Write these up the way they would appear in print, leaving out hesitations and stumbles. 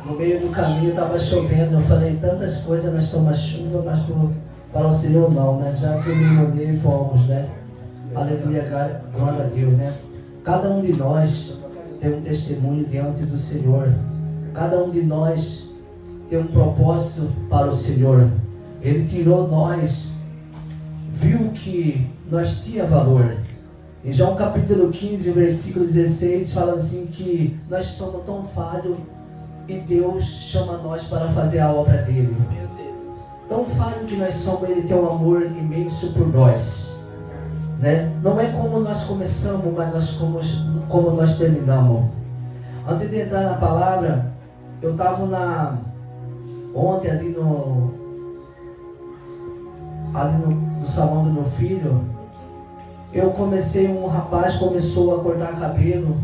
No meio do caminho estava chovendo, eu falei tantas coisas, nós tomamos chuva, mas para o Senhor não, né? Já que eu me molhei e fomos, né? Aleluia, glória a Deus, né? Cada um de nós tem um testemunho diante do Senhor. Cada um de nós tem um propósito para o Senhor. Ele tirou nós, viu que nós tinha valor. Em João capítulo 15, versículo 16, fala assim que nós somos tão falhos e Deus chama nós para fazer a obra dele. Meu Deus. Tão falho que nós somos, ele tem um amor imenso por nós, né? Não é como nós começamos, mas como nós terminamos. Antes de entrar na palavra, eu estava ontem ali no salão do meu filho. Um rapaz começou a cortar cabelo,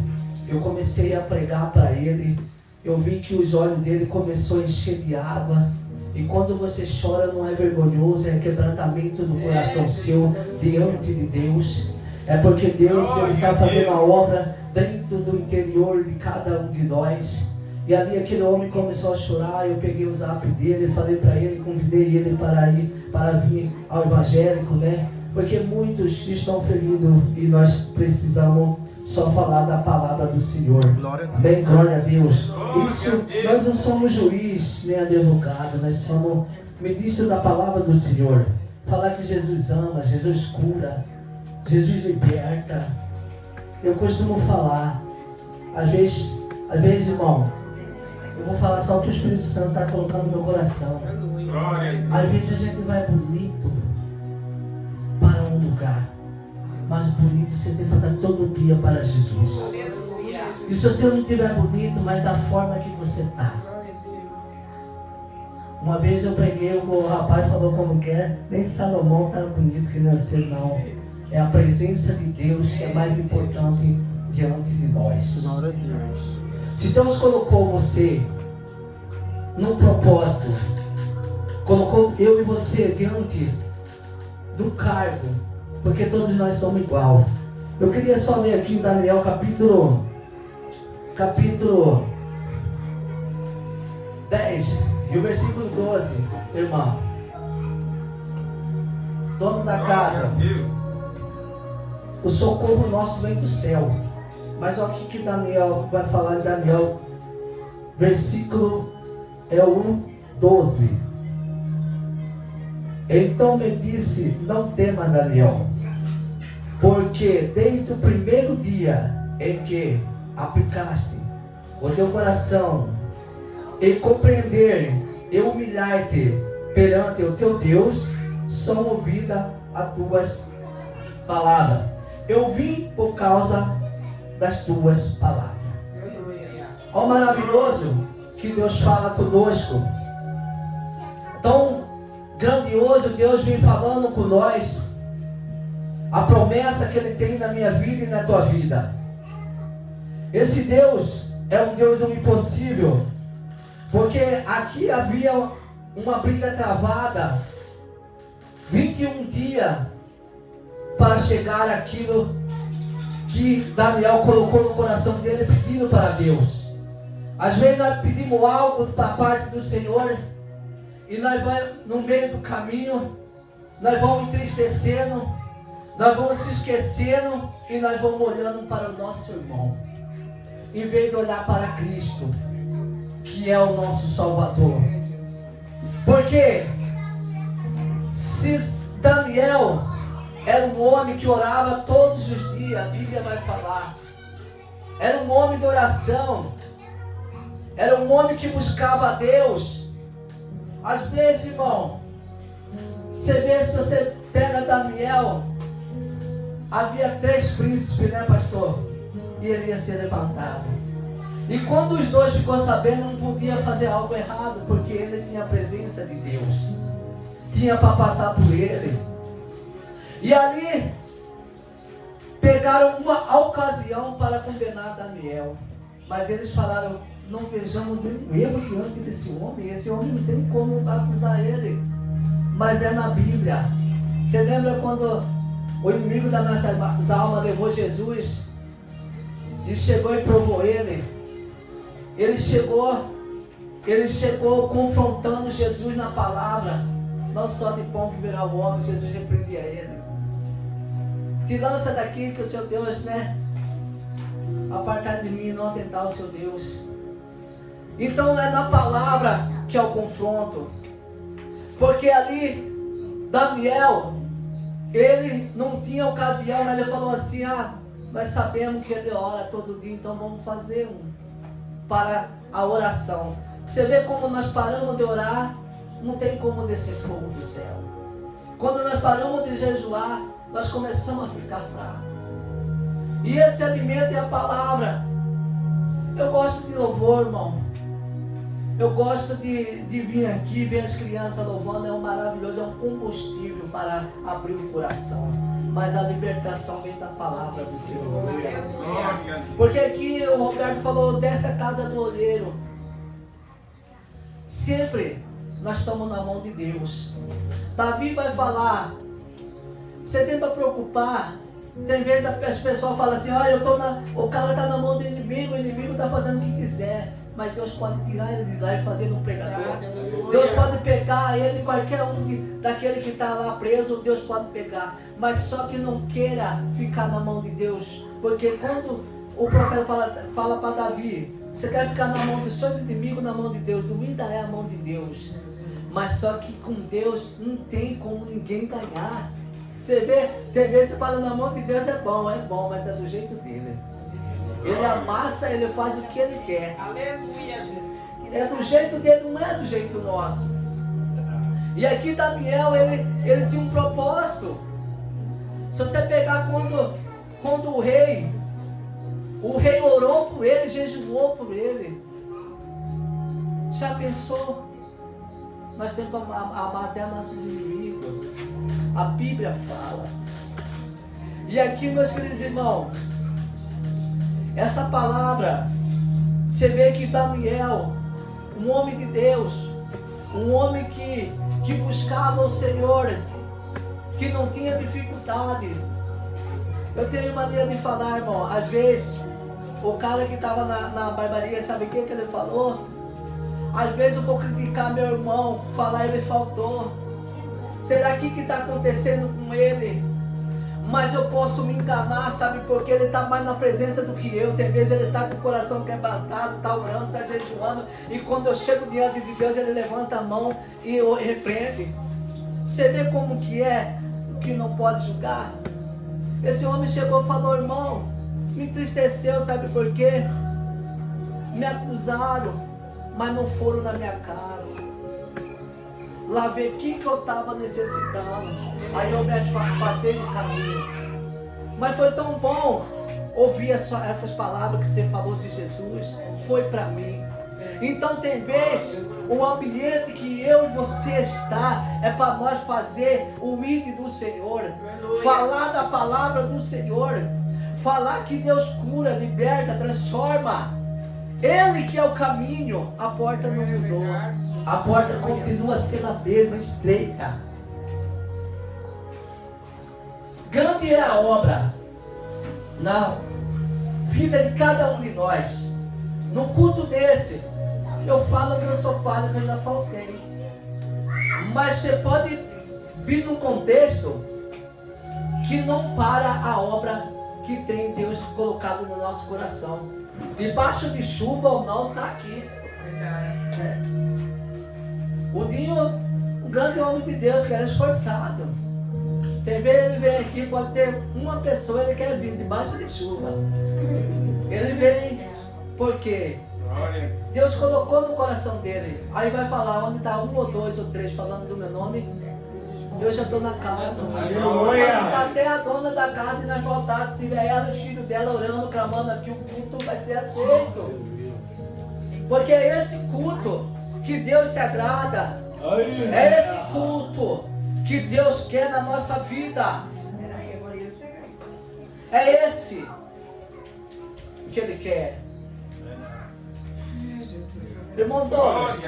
eu comecei a pregar para ele. Eu vi que os olhos dele começou a encher de água. E quando você chora não é vergonhoso, é quebrantamento do coração seu diante de Deus. É porque Deus ele está fazendo a obra dentro do interior de cada um de nós. E ali aquele homem começou a chorar. Eu peguei o zap dele, falei para ele, convidei ele para vir ao evangélico, né? Porque muitos estão feridos e nós precisamos só falar da palavra do Senhor. Bem, glória a Deus. Isso, nós não somos juiz nem advogado, nós somos ministros da palavra do Senhor. Falar que Jesus ama, Jesus cura, Jesus liberta. Eu costumo falar, às vezes, irmão, eu vou falar só o que o Espírito Santo está colocando no meu coração. Às vezes a gente vai bonito para um lugar, mas bonito você tem que estar todo dia para Jesus. E se você não estiver bonito, mas da forma que você está. Uma vez eu preguei, o rapaz falou como quer, nem Salomão está bonito que não ser não. É a presença de Deus que é mais importante diante de nós. Se Deus colocou você num propósito, colocou eu e você diante do cargo, porque todos nós somos igual. Eu queria só ler aqui em Daniel capítulo 10 e o versículo 12, irmão. Dono da casa, o socorro nosso vem do céu. Mas olha o que Daniel vai falar em Daniel, versículo 12. Então me disse, não temas, Daniel, porque desde o primeiro dia em que aplicaste o teu coração e compreender e humilhar-te perante o teu Deus, são ouvidas as tuas palavras. Eu vim por causa das tuas palavras. Ó maravilhoso que Deus fala conosco. Tão grandioso Deus vem falando com nós. A promessa que Ele tem na minha vida e na tua vida. Esse Deus é um Deus do impossível. Porque aqui havia uma briga travada. 21 dias para chegar aquilo que Daniel colocou no coração dele pedindo para Deus. Às vezes nós pedimos algo da parte do Senhor e nós vamos no meio do caminho, nós vamos entristecendo, nós vamos se esquecendo e nós vamos olhando para o nosso irmão, em vez de olhar para Cristo, que é o nosso Salvador. Porque se Daniel era um homem que orava todos os dias, a Bíblia vai falar, era um homem de oração, era um homem que buscava a Deus. Às vezes, irmão, você vê, se você pega Daniel, havia 3 príncipes, né, pastor? E ele ia ser levantado. E quando os dois ficou sabendo, não podia fazer algo errado, porque ele tinha a presença de Deus, tinha para passar por ele. E ali pegaram uma ocasião para condenar Daniel, mas eles falaram: não vejamos nenhum erro diante desse homem. Esse homem não tem como acusar ele, mas é na Bíblia. Você lembra quando o inimigo da nossa alma levou Jesus e chegou e provou ele? Ele chegou ele chegou confrontando Jesus na palavra. Não só de pão viverá o homem, Jesus repreendia ele. Te lança daqui que o seu Deus, apartar de mim e não atentar o seu Deus. Então é na palavra que é o confronto. Porque ali, Daniel, ele não tinha ocasião, mas ele falou assim, nós sabemos que ele ora todo dia, então vamos fazer para a oração. Você vê como nós paramos de orar, não tem como descer fogo do céu. Quando nós paramos de jejuar, nós começamos a ficar fracos. E esse alimento é a palavra. Eu gosto de louvor, irmão. Eu gosto de vir aqui, ver as crianças louvando, é um maravilhoso, é um combustível para abrir o coração. Mas a libertação vem da palavra do Senhor. Porque aqui o Roberto falou, desce a casa do olheiro. Sempre nós estamos na mão de Deus. Davi vai falar, você tem para preocupar. Tem vezes as pessoas falam assim, o cara está na mão do inimigo, o inimigo está fazendo o que quiser. Mas Deus pode tirar ele de lá e fazer um pregador. Deus pode pegar ele, qualquer daquele que está lá preso, Deus pode pegar. Mas só que não queira ficar na mão de Deus. Porque quando o profeta fala para Davi, você quer ficar na mão dos seus inimigos, na mão de Deus. Dominda é a mão de Deus. Mas só que com Deus não tem como ninguém ganhar. Você vê, tem vezes que você fala, na mão de Deus é bom, mas é do jeito dele. Ele amassa, ele faz o que ele quer. Aleluia, Jesus. É do jeito dele, não é do jeito nosso. E aqui Daniel, ele tinha um propósito. Se você pegar quando o rei orou por ele, jejuou por ele. Já pensou? Nós temos que amar até nossos inimigos. A Bíblia fala. E aqui, meus queridos irmãos, essa palavra, você vê que Daniel, um homem de Deus, um homem que buscava o Senhor, que não tinha dificuldade. Eu tenho mania de falar, irmão, às vezes, o cara que estava na barbaria, sabe o que ele falou? Às vezes eu vou criticar meu irmão, falar ele faltou. Será que está acontecendo com ele? Mas eu posso me enganar, sabe? Porque ele está mais na presença do que eu. Tem vezes ele está com o coração quebrantado, está orando, está jejuando. E quando eu chego diante de Deus, ele levanta a mão e eu repreende. Você vê como que é o que não pode julgar? Esse homem chegou e falou, irmão, me entristeceu, sabe por quê? Me acusaram, mas não foram na minha casa. Lá ver o que eu estava necessitando. Aí eu me afastei do caminho. Mas foi tão bom ouvir essas palavras que você falou de Jesus. Foi para mim. Então tem vez, o ambiente que eu e você está, é para nós fazer o ID do Senhor. Falar da palavra do Senhor. Falar que Deus cura, liberta, transforma. Ele que é o caminho. A porta não mudou. A porta continua sendo a mesma, estreita. Grande é a obra na vida de cada um de nós. No culto desse, eu falo que eu sou falho, que eu já faltei. Mas você pode vir num contexto que não para a obra que tem Deus colocado no nosso coração. Debaixo de chuva ou não, está aqui. O Dinho, um grande homem de Deus, que era esforçado. Tem vezes ele vem aqui, pode ter uma pessoa, ele quer vir debaixo de chuva. Ele vem, porque Deus colocou no coração dele. Aí vai falar, onde está 1 ou 2 ou 3 falando do meu nome, eu já estou na casa. Está até a dona da casa e nós voltar, se tiver ela e o filho dela orando, clamando aqui, o culto vai ser aceito. Porque é esse culto que Deus se agrada. É esse culto que Deus quer na nossa vida. É esse que Ele quer. Irmão Douglas,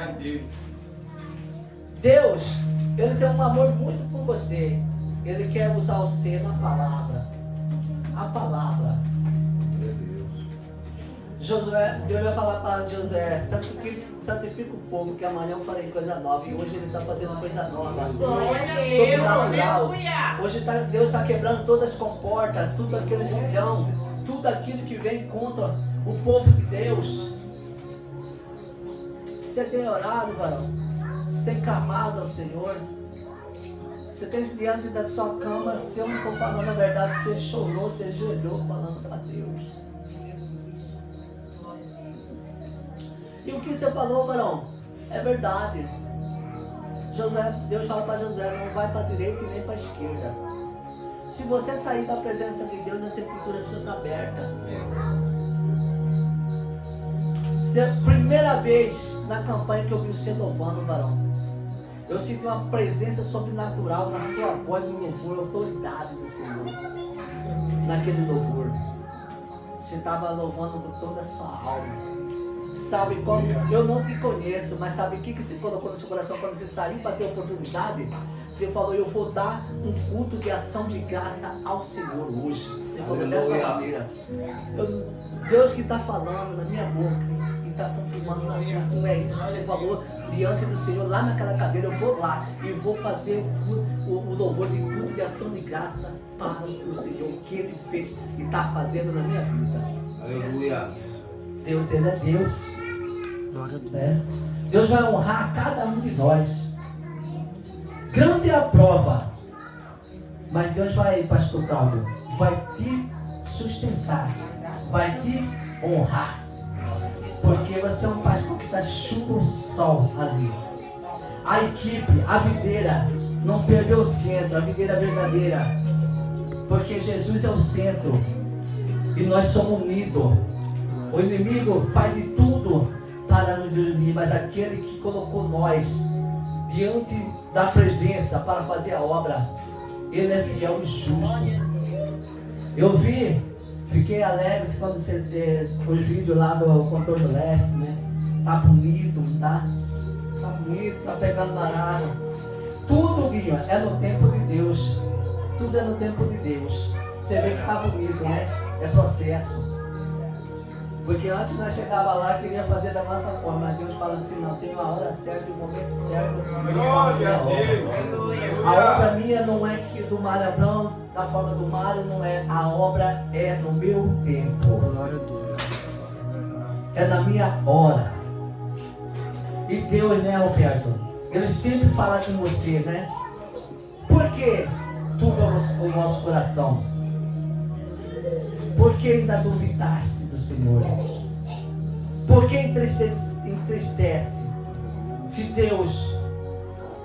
Deus, Ele tem um amor muito por você. Ele quer usar você na palavra. A palavra. Josué, Deus vai falar para José, santifica o povo, que amanhã eu farei coisa nova. E hoje ele está fazendo coisa nova. Sobrenatural. Hoje Deus está quebrando todas as comportas, tudo aqueles grilhão, tudo aquilo que vem contra o povo de Deus. Você tem orado, varão? Você tem clamado ao Senhor? Você tem diante da sua cama, se eu não estou falando a verdade, você chorou, você ajoelhou falando para Deus. E o que você falou, varão? É verdade. Deus fala para José, não vai para a direita e nem para a esquerda. Se você sair da presença de Deus, a sepultura sua está aberta. Primeira vez na campanha que eu vi você louvando, varão, eu senti uma presença sobrenatural na sua voz, no louvor, autoridade do Senhor. Naquele louvor. Você estava louvando com toda a sua alma. Sabe como? Eu não te conheço, mas sabe o que você colocou no seu coração quando você saiu para ter oportunidade? Você falou, eu vou dar um culto de ação de graça ao Senhor hoje. Você falou dessa maneira. Deus que está falando na minha boca e está confirmando na sua, assim, é isso que você falou diante do Senhor, lá naquela cadeira. Eu vou lá e vou fazer o louvor de culto de ação de graça para o Senhor, o que Ele fez e está fazendo na minha vida. Aleluia. Deus, Ele é Deus. Né? Deus vai honrar cada um de nós. Grande é a prova, mas Deus vai, pastor Cláudio, vai te sustentar, vai te honrar, porque você é um pastor que está chuva o sol ali. A equipe, a videira, não perdeu o centro, a videira verdadeira, porque Jesus é o centro e nós somos unidos. O inimigo faz de tudo para nos unir, mas aquele que colocou nós diante da presença para fazer a obra, Ele é fiel e justo. Eu fiquei alegre quando você vê os vídeos lá do Contorno Leste, né? Tá bonito, tá? Tá bonito, tá pegando baralho. Tudo, Guinho, é no tempo de Deus. Tudo é no tempo de Deus. Você vê que tá bonito, né? É processo. Porque antes nós chegava lá e queria fazer da nossa forma, mas Deus fala assim, não, tem uma hora certa e um momento certo. Glória a Deus. A obra minha não é que do Mário Abrão, da forma do Mário, não é. A obra é no meu tempo. Glória a Deus. É na minha hora. E Deus, né, Roberto? Ele sempre fala com você, né? Por que turba o nosso coração? Por que ainda duvidaste do Senhor? Por que entristece? Se Deus,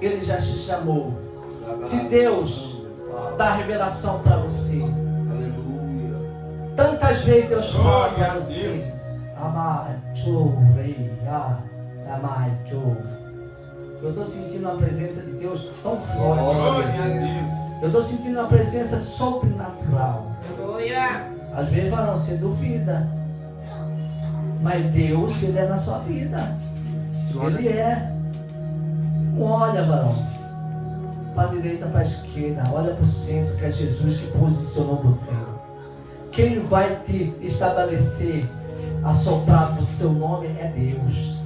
Ele já te chamou. Se Deus dá revelação para você. Aleluia. Tantas vezes Deus fala para Glória a você. Eu estou sentindo a presença de Deus tão forte. Glória a Deus. Eu estou sentindo uma presença sobrenatural. Aleluia. Às vezes, varão, você duvida. Mas Deus, Ele é na sua vida. Ele é. Olha, varão, para a direita, para a esquerda. Olha para o centro, que é Jesus que posicionou você. Quem vai te estabelecer, assoprar o seu nome é Deus.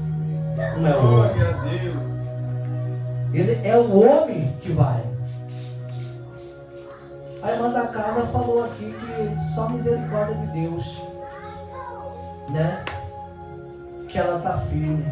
Não é o homem. Glória a Deus. Ele é o homem que vai. A irmã da casa falou aqui que só misericórdia de Deus, né? Que ela está firme,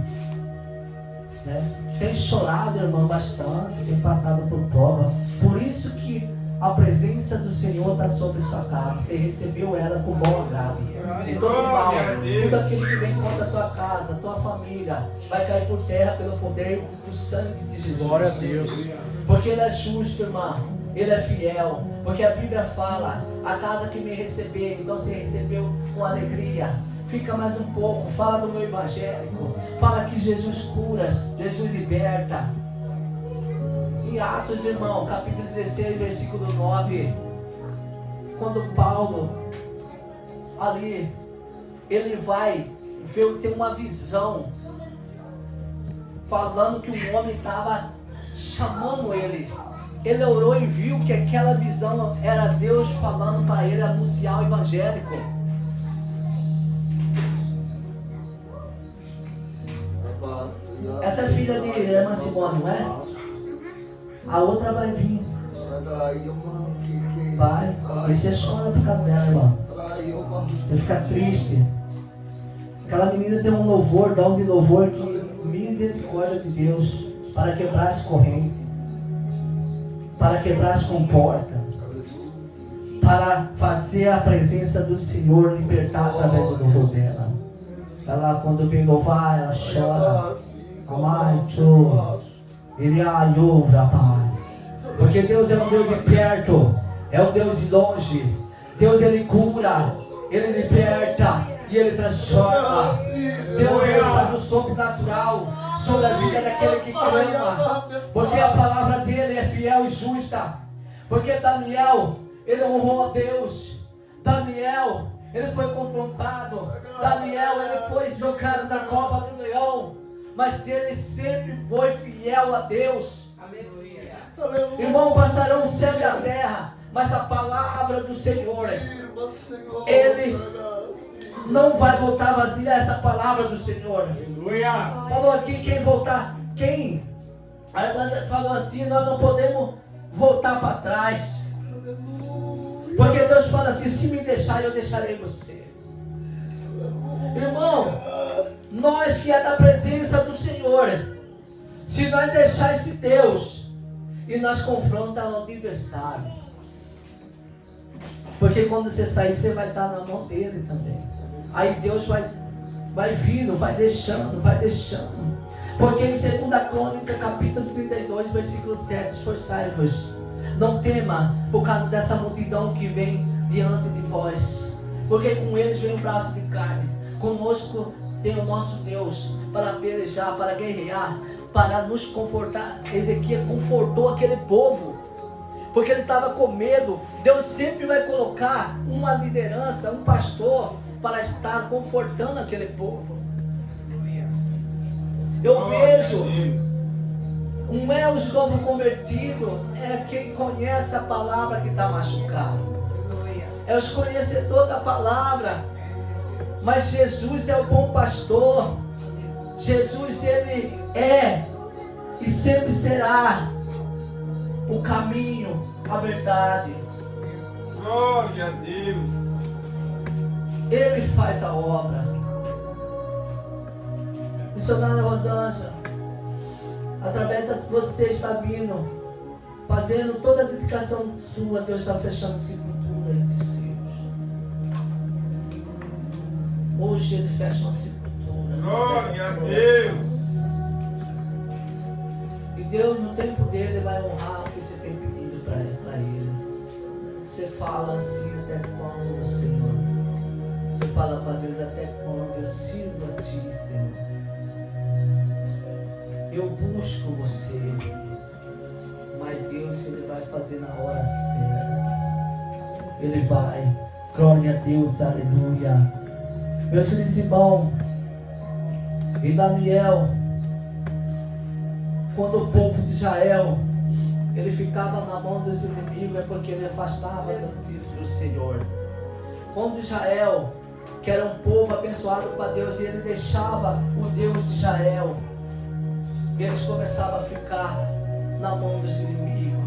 né? Tem chorado, irmão, bastante, tem passado por prova. Por isso que a presença do Senhor está sobre sua casa. Você recebeu ela com bom agrado. E todo mal, tudo aquilo que vem contra a tua casa, tua família, vai cair por terra pelo poder do sangue de Jesus. Glória a Deus. Porque Ele é justo, irmão. Ele é fiel, porque a Bíblia fala, a casa que me receber, então você recebeu com alegria. Fica mais um pouco, fala do meu evangélico, fala que Jesus cura, Jesus liberta. Em Atos, irmão, capítulo 16, versículo 9, quando Paulo, ali, ele vai ver, ter uma visão, falando que um homem estava chamando ele. Ele orou e viu que aquela visão era Deus falando para ele anunciar o evangélico. filha de irmã Simone, não é? A outra vai vir. Vai. E você chora por causa dela, irmão. Você fica triste. Aquela menina tem um louvor, dom de louvor que misericórdia de Deus para quebrar as correntes, para quebrar as comportas, para fazer a presença do Senhor libertar através do louvor dela. Ela, quando vem louvar, ela chora. Amaito, ele ajuda, Pai. Porque Deus é um Deus de perto, é um Deus de longe. Deus, ele cura, ele liberta e ele transforma. Deus, ele faz o sobrenatural sobre a vida daquele que clama. Porque a palavra dele é fiel e justa. Porque Daniel, ele honrou a Deus. Daniel, ele foi confrontado. Daniel, ele foi jogado na cova do leão. Mas ele sempre foi fiel a Deus. Aleluia. Irmão, passarão o céu e a terra, mas a palavra do Senhor, ele não vai voltar vazia. Essa palavra do Senhor. Aleluia. Falou aqui, quem voltar, quem? A irmã falou assim, nós não podemos voltar para trás. Porque Deus fala assim, se me deixar, eu deixarei você. Irmão, nós que é da presença do Senhor, se nós deixar esse Deus e nós confronta o adversário, porque quando você sair, você vai estar na mão dele também. Aí Deus vai vindo, vai deixando. Porque em 2 Crônica, capítulo 32, versículo 7, esforçai-vos, não tema por causa dessa multidão que vem diante de vós, porque com eles vem um braço de carne. Conosco tem o nosso Deus para pelejar, para guerrear, para nos confortar. Ezequiel confortou aquele povo, porque ele estava com medo. Deus sempre vai colocar uma liderança, um pastor, para estar confortando aquele povo. Eu vejo um novo convertido é quem conhece a palavra que está machucado. É os conhecedores da palavra. Mas Jesus é o bom pastor. Jesus, ele é e sempre será o caminho, a verdade. Glória a Deus. Ele faz a obra. Missionária Rosângela, através de você está vindo, fazendo toda a dedicação sua, Deus está fechando sepultura entre os seus. Hoje ele fecha uma sepultura. Glória a Deus. E Deus, no tempo dele, vai honrar o que você tem pedido para ele. Você fala assim, até quando, Senhor? Você fala para Deus, até quando eu sirvo a Ti, Senhor? Eu busco você, mas Deus, ele vai fazer na hora certa. Ele vai. Glória a Deus, aleluia. Meus queridos irmãos, e Daniel, quando o povo de Israel, ele ficava na mão dos inimigos, é porque ele afastava do Senhor. Quando Israel, que era um povo abençoado para Deus, e ele deixava o Deus de Israel, eles começavam a ficar na mão dos inimigos.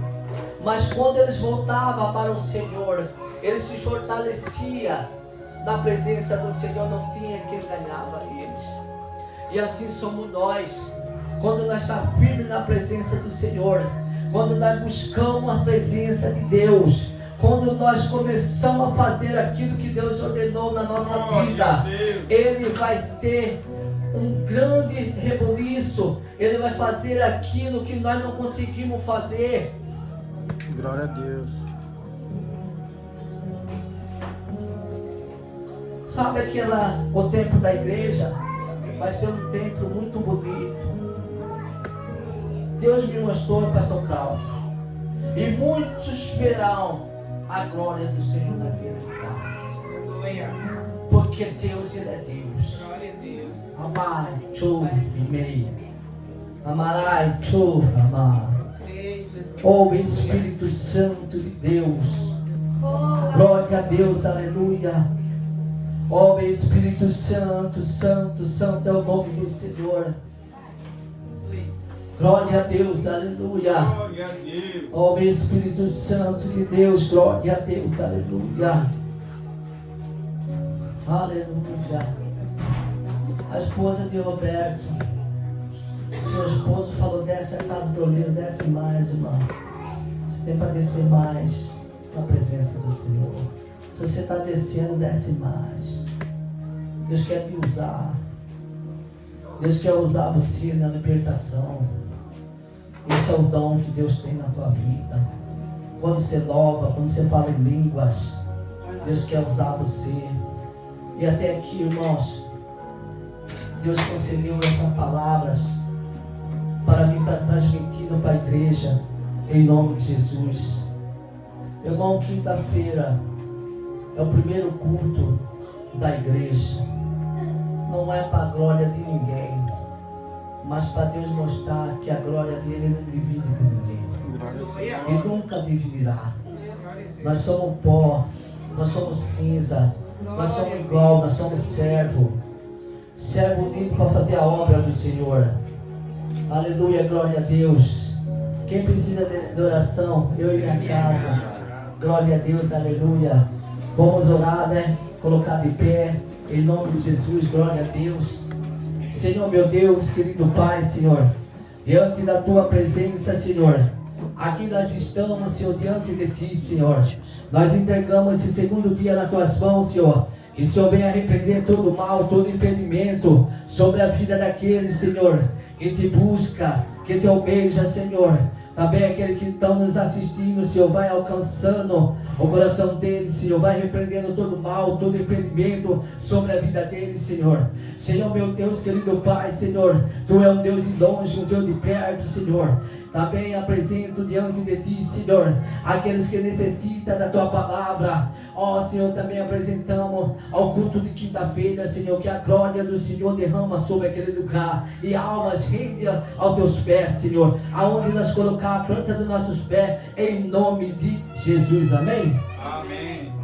Mas quando eles voltavam para o Senhor, eles se fortaleciam na presença do Senhor, não tinha quem ganhava eles. E assim somos nós. Quando nós estamos firmes na presença do Senhor, quando nós buscamos a presença de Deus, quando nós começamos a fazer aquilo que Deus ordenou na nossa vida, Ele vai ter um grande rebuliço. Ele vai fazer aquilo que nós não conseguimos fazer. Glória a Deus. Sabe o templo da igreja? Vai ser um templo muito bonito. Deus me mostrou, pastor Cláudio. E muitos verão a glória do Senhor naquele lugar. Porque Deus, ele é Deus. Glória a Deus. Amai, tu, amei. Amarai, tu, amai. Oh, Espírito Santo de Deus. Glória a Deus, aleluia. Oh, Espírito Santo, Santo, Santo é o nome do Senhor. Glória a Deus, aleluia. Glória a Deus. Ó meu Espírito Santo de Deus, glória a Deus, aleluia. Aleluia. A esposa de Roberto, seu esposo falou: desce a casa do oleiro, desce mais, irmão. Você tem para descer mais na presença do Senhor. Se você está descendo, desce mais. Deus quer te usar. Deus quer usar você na libertação. Esse é o dom que Deus tem na tua vida. Quando você louva, quando você fala em línguas, Deus quer usar você. E até aqui, irmãos, Deus concedeu essas palavras para mim, para transmitindo para a igreja, em nome de Jesus. Irmão, quinta-feira é o primeiro culto da igreja. Não é para a glória de ninguém, mas para Deus mostrar que a glória dele não divide com ninguém. E nunca dividirá. Nós somos pó, nós somos cinza, nós somos igual, nós somos servo. Servo unido para fazer a obra do Senhor. Aleluia, glória a Deus. Quem precisa de oração? Eu e minha casa. Glória a Deus, aleluia. Vamos orar, né? Colocar de pé, em nome de Jesus, glória a Deus. Senhor, meu Deus, querido Pai, Senhor, diante da Tua presença, Senhor, aqui nós estamos, Senhor, diante de Ti, Senhor. Nós entregamos esse segundo dia nas Tuas mãos, Senhor. Que o Senhor venha repreender todo o mal, todo impedimento sobre a vida daqueles, Senhor, que Te busca, que Te almeja, Senhor. Também aqueles que estão nos assistindo, Senhor, vai alcançando o coração deles, Senhor, vai repreendendo todo mal, todo impedimento sobre a vida deles, Senhor. Senhor, meu Deus, querido Pai, Senhor, Tu é um Deus de longe, um Deus de perto, Senhor. Também apresento diante de Ti, Senhor, aqueles que necessitam da Tua palavra. Ó, Senhor, também apresentamos ao culto de quinta-feira, Senhor, que a glória do Senhor derrama sobre aquele lugar e almas rendem aos Teus pés, Senhor, aonde nós colocar a planta dos nossos pés, em nome de Jesus, amém? Amém.